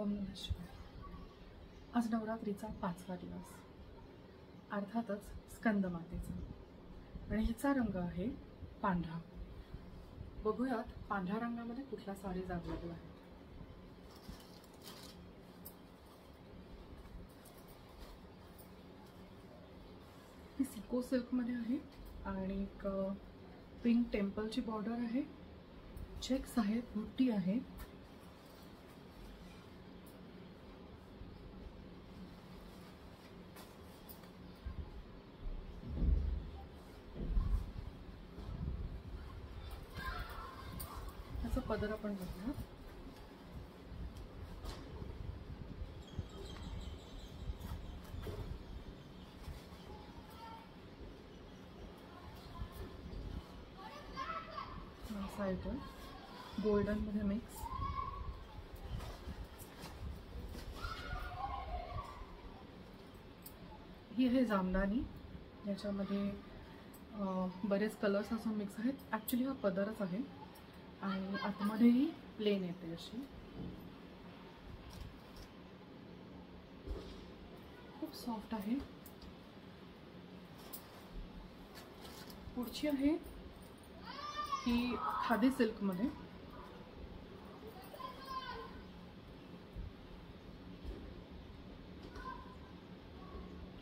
ओम नमः शिवाय. आज नवरात्रीचा 5वा दिवस, अर्थातच स्कंदमातेचा, आणि हिचा रंग आहे पांढरा. बघूयात पांढऱ्या रंगामध्ये कुठल्या साडीज अवेलेबल आहेत. ही सिको सिल्कमध्ये आहे आणि एक पिंक टेम्पलची बॉर्डर आहे, चेक्स आहेत, बुट्टी आहे. त्याचा पदर आपण बघूया. असा येतो गोल्डन मध्ये मिक्स. ही आहे जामदानी, याच्यामध्ये बरेच कलर्स असून मिक्स आहेत. ॲक्च्युली हा पदरच आहे आणि आतमध्येही प्लेन येते अशी. खूप सॉफ्ट आहे. पुढची आहे ही खादी सिल्कमध्ये.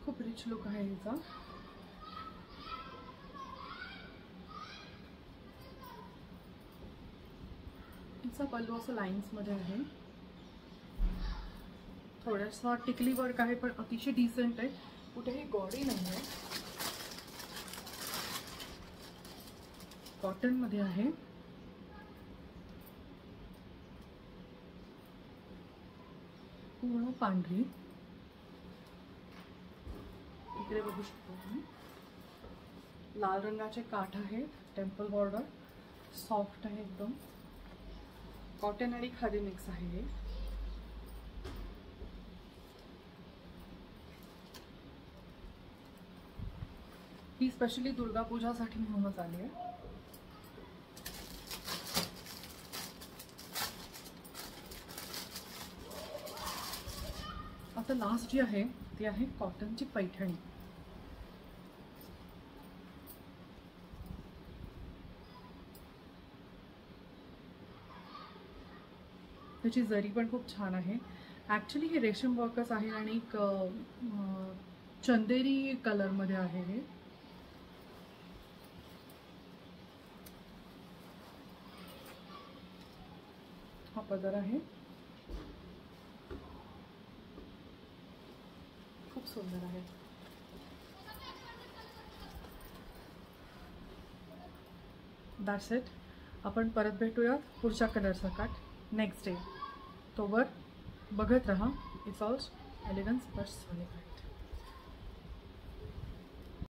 खूप रिच लुक आहे हिचा. हिचा पल्लू असं लाईन्स मध्ये आहे. थोडासा टिकली वर्क आहे पण अतिशय डिसेंट आहे, कुठेही गॉडी नाही आहे. कॉटन मध्ये आहे. पूर्ण पांढरी. इकडे बघू शकतो तुम्ही लाल रंगाचे काठ आहेत, टेम्पल बॉर्डर, सॉफ्ट आहे एकदम. कॉटन आणि खादी मिक्स आहे हे. ही स्पेशली दुर्गा पूजासाठी म्हणूनच आली आहे. आता लास्ट जी आहे ती आहे कॉटनची पैठणी. त्याची जरी पण खूप छान आहे. ॲक्च्युली हे रेशीम वर्कच आहे आणि एक चंदेरी कलरमध्ये आहे हे. हा पदर आहे. खूप सुंदर आहे. That's it. आपण परत भेटूयात पुढच्या कलरचा काट नेक्स्ट डे. तोवर बघत राहा इट्स ऑल एलिगन्स बट सोनिफाय.